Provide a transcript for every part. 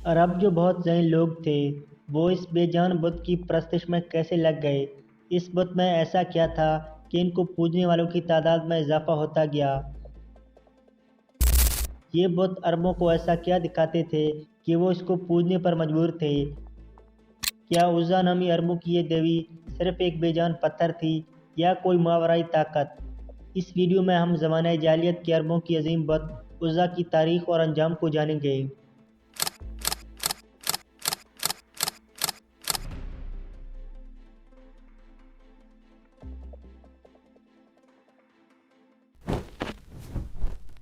अरब जो बहुत ज़हीन लोग थे वो इस बेजान बुत की परस्तिश में कैसे लग गए। इस बुत में ऐसा क्या था कि इनको पूजने वालों की तादाद में इजाफा होता गया। ये बुत अरबों को ऐसा क्या दिखाते थे कि वो इसको पूजने पर मजबूर थे। क्या उज़्ज़ा नामी अरबों की ये देवी सिर्फ एक बेजान पत्थर थी या कोई मावराई ताकत। इस वीडियो में हम ज़माने जाहिलियत के अरबों की अजीम बुत उज़्ज़ा की तारीख और अंजाम को जानेंगे।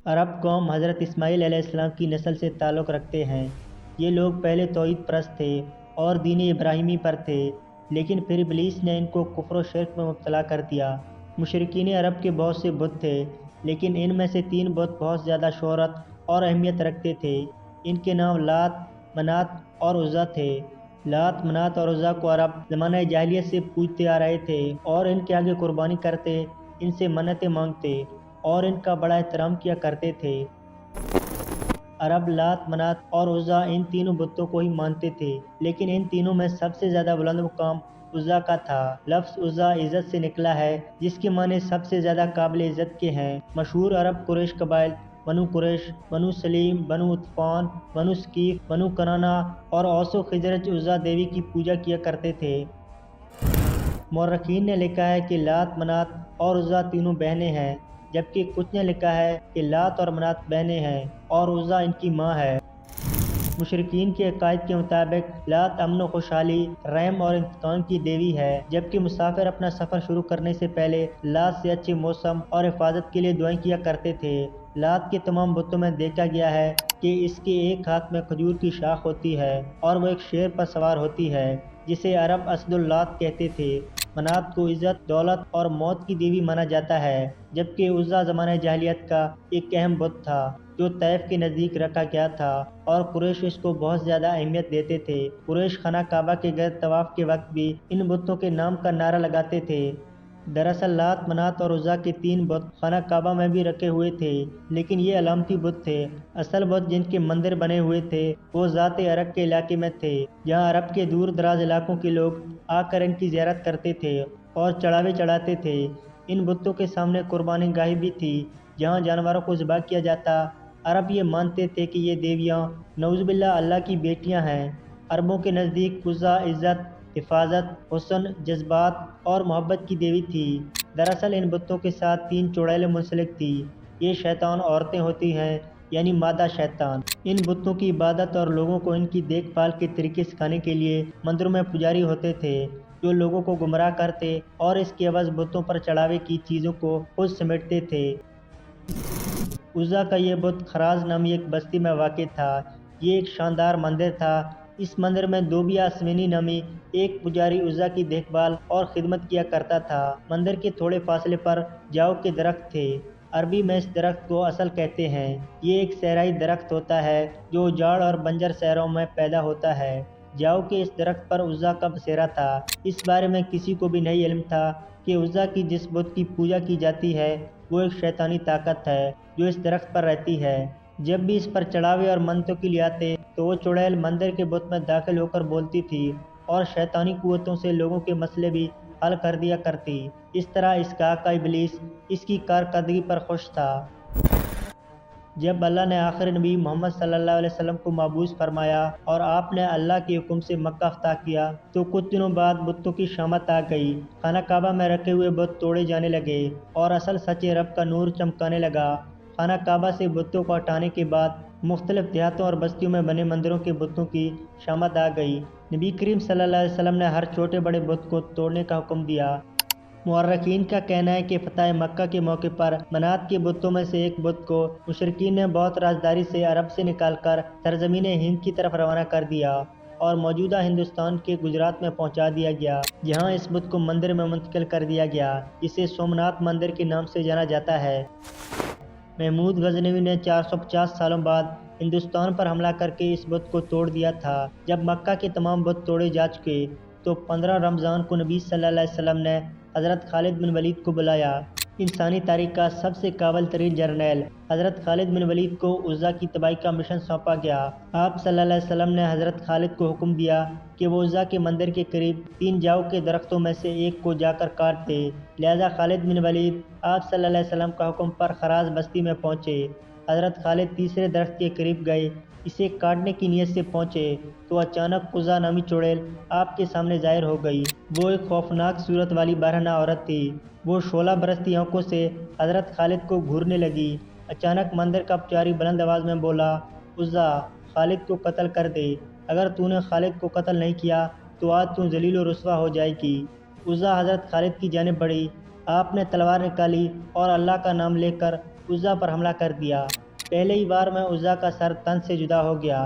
अरब कौम हज़रत इस्माईल अलैहिस्सलाम की नस्ल से ताल्लुक़ रखते हैं। ये लोग पहले तौहीद परस्त थे और दीन इब्राहिमी पर थे, लेकिन फिर इब्लीस ने इनको कुफ्र व शिर्क में मुब्तला कर दिया। मुशरिकीन अरब के बहुत से बुत थे, लेकिन इनमें से 3 बुत बहुत ज़्यादा शोहरत और अहमियत रखते थे। इनके नाम लात, मनात और उज़्ज़ा थे। लात, मनात और उज़्ज़ा को अरब ज़माने जाहिलियत से पूजते आ रहे थे और इनके आगे कुर्बानी करते, इनसे मन्नतें मांगते और इनका बड़ा एहतराम किया करते थे। अरब लात, मनात और उज़्ज़ा इन तीनों बुतों को ही मानते थे, लेकिन इन तीनों में सबसे ज़्यादा बुलंद मुकाम उज़्ज़ा का था। लफ्ज़ उज़्ज़ा इज़्ज़त से निकला है, जिसके माने सबसे ज़्यादा काबिल इज़्ज़त के हैं। मशहूर अरब कुरैश कबाइल बनु कुरैश, बनु सलीम, बनु उत्फ़ान, बनु सकीफ़, बनु कनाना और औस व खिज़रज उज़्ज़ा देवी की पूजा किया करते थे। मौर्रखीन ने लिखा है कि लात, मनात और उज़्ज़ा तीनों बहनें हैं, जबकि कुछ ने लिखा है कि लात और मनात बहनें हैं और उज़्ज़ा इनकी माँ है। मुशरिकीन के अकायद के मुताबिक लात अमन व खुशहाली, रहम और इंतकाम की देवी है, जबकि मुसाफिर अपना सफ़र शुरू करने से पहले लात से अच्छे मौसम और हिफाजत के लिए दुआएं किया करते थे। लात के तमाम बुतों में देखा गया है कि इसके एक हाथ में खजूर की शाख होती है और वो एक शेर पर सवार होती है, जिसे अरब असदुल लात कहते थे। मनात को इज़्ज़त, दौलत और मौत की देवी माना जाता है, जबकि उज़्ज़ा ज़माने जाहिलियत का एक अहम बुत था जो तैफ के नज़दीक रखा गया था और कुरैश इसको बहुत ज़्यादा अहमियत देते थे। कुरैश खाना काबा के गिर्द तवाफ के वक्त भी इन बुतों के नाम का नारा लगाते थे। दरअसल लात, मनात और उज़्ज़ा के 3 बुत खाना काबा में भी रखे हुए थे, लेकिन ये अलामती बुत थे। असल बुत जिनके मंदिर बने हुए थे वो ज़ाते अरक के इलाके में थे, जहाँ अरब के दूर दराज इलाकों के लोग आकर इनकी ज़ियारत करते थे और चढ़ावे चढ़ाते थे। इन बुतों के सामने कुर्बानी गाह भी थी, जहाँ जानवरों को ज़िबा किया जाता। अरब ये मानते थे कि ये देवियाँ नऊज़ुबिल्लाह अल्लाह की बेटियाँ हैं। अरबों के नज़दीक उज़्ज़ा इज़्ज़त, हिफाजत, हुस्न, जज्बात और मोहब्बत की देवी थी। दरअसल इन बुतों के साथ 3 चुड़ैलें मुंसलिक थी। ये शैतान औरतें होती हैं, यानी मादा शैतान। इन बुतों की इबादत और लोगों को इनकी देखभाल के तरीके सिखाने के लिए मंदिरों में पुजारी होते थे, जो लोगों को गुमराह करते और इसके एवज़ बुतों पर चढ़ावे की चीज़ों को खुद समेटते थे। उज़्ज़ा का ये बुत खराज नामी एक बस्ती में वाक़ था। ये एक शानदार मंदिर था। इस मंदिर में दोबिया अस्मिनी नामी एक पुजारी उज़्ज़ा की देखभाल और खिदमत किया करता था। मंदिर के थोड़े फासले पर जाओ के दरख्त थे। अरबी में इस दरख्त को असल कहते हैं। ये एक सहराई दरख्त होता है जो उजाड़ और बंजर शहरों में पैदा होता है। जाओ के इस दरख्त पर उज़्ज़ा का बसेरा था। इस बारे में किसी को भी नहीं इल्म था कि उज़्ज़ा की जिस बुत की पूजा की जाती है वो एक शैतानी ताकत है जो इस दरख्त पर रहती है। जब भी इस पर चढ़ावे और मन्नतों के लिए आते तो वो चुड़ैल मंदिर के बुत में दाखिल होकर बोलती थी और शैतानी कुव्वतों से लोगों के मसले भी हल कर दिया करती। इस तरह इसका आका इब्लीस इसकी कारकर्दगी पर खुश था। जब अल्लाह ने आखिरी नबी मोहम्मद सल्लल्लाहु अलैहि वसल्लम को मबूस फरमाया और आपने अल्लाह के हुक्म से मक्का फतह किया, तो कुछ दिनों बाद बुतों की शामत आ गई। खाना काबा में रखे हुए बुत तोड़े जाने लगे और असल सच्चे रब का नूर चमकाने लगा। खाना काबा से बुतों को हटाने के बाद मुख्तलिफ देहातों और बस्तियों में बने मंदिरों के बुतों की शामत आ गई। नबी करीम सल्लल्लाहु अलैहि वसल्लम ने हर छोटे बड़े बुत को तोड़ने का हुक्म दिया। मुअर्रिखीन का कहना है कि फतह मक्का के मौके पर मनात के बुतों में से एक बुत को मुशरिकीन ने बहुत राजदारी से अरब से निकालकर सरजमीन हिंद की तरफ रवाना कर दिया और मौजूदा हिंदुस्तान के गुजरात में पहुंचा दिया गया, जहां इस बुत को मंदिर में मुंतकिल कर दिया गया, जिसे सोमनाथ मंदिर के नाम से जाना जाता है। महमूद गजनवी ने 450 सालों बाद हिंदुस्तान पर हमला करके इस बुत को तोड़ दिया था। जब मक्का के तमाम बुत तोड़े जा चुके तो 15 रमज़ान को नबी सल्लल्लाहु अलैहि वसल्लम ने हज़रत खालिद बिन वलीद को बुलाया। انسانی تاریخ کا سب سے قابل ترین جرنیل حضرت خالد بن ولید کو عزا کی تباہی کا مشن سونپا گیا۔ آپ صلی اللہ علیہ وسلم نے حضرت خالد کو حکم دیا کہ وہ عزا کے مندر کے قریب 3 جاؤ کے درختوں میں سے ایک کو جا کر کاٹ دے۔ لہذا خالد بن ولید آپ صلی اللہ علیہ وسلم کا حکم پر خراز بستی میں پہنچے۔ حضرت خالد تیسرے درخت کے قریب گئے، اسے کاٹنے کی نیت سے پہنچے تو اچانک عزا نامی چڑیل آپ کے سامنے ظاہر ہو گئی۔ وہ ایک خوفناک صورت والی برہنہ عورت تھی۔ وہ شعلہ برستی آنکھوں سے حضرت خالد کو گھورنے لگی۔ اچانک مندر کا پجاری بلند آواز میں بولا، عزا، خالد کو قتل کر دے۔ اگر تو نے خالد کو قتل نہیں کیا تو آج تو ذلیل و رسوا ہو جائے گی۔ عزا حضرت خالد کی جانب بڑھی۔ آپ نے تلوار نکالی اور اللہ کا نام لے کر عزا پر حملہ کر دیا۔ پہلے ہی وار میں عزا کا سر تن سے جدا ہو گیا۔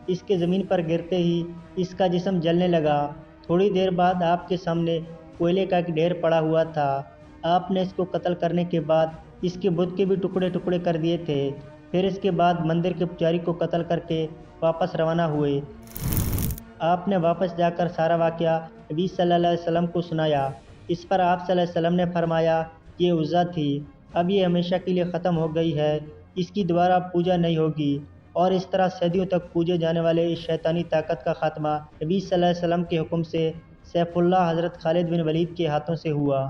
اس کے زمین پر گرتے ہی اس کا جسم جلنے لگا۔ تھوڑی دیر بعد آپ کے سامنے کوئلے کا ایک ڈھیر پڑا ہوا تھا۔ آپ نے اس کو قتل کرنے کے بعد اس کے بت کے بھی ٹکڑے ٹکڑے کر دیے تھے۔ پھر اس کے بعد مندر کے پجاری کو قتل کر کے واپس روانہ ہوئے۔ آپ نے واپس جا کر سارا واقعہ نبی صلی اللہ علیہ وسلم کو سنایا۔ اس پر آپ صلی اللہ علیہ وسلم نے فرمایا، یہ عزا تھی، اب یہ ہمیشہ کے لیے ختم ہو گئی ہے، اس کی دوبارہ پوجا نہیں ہوگی۔ اور اس طرح صدیوں تک پوجے جانے والے اس شیطانی طاقت کا خاتمہ نبی صلی اللہ علیہ وسلم کے حکم سے سیف اللہ حضرت خالد بن ولید کے ہاتھوں سے ہوا۔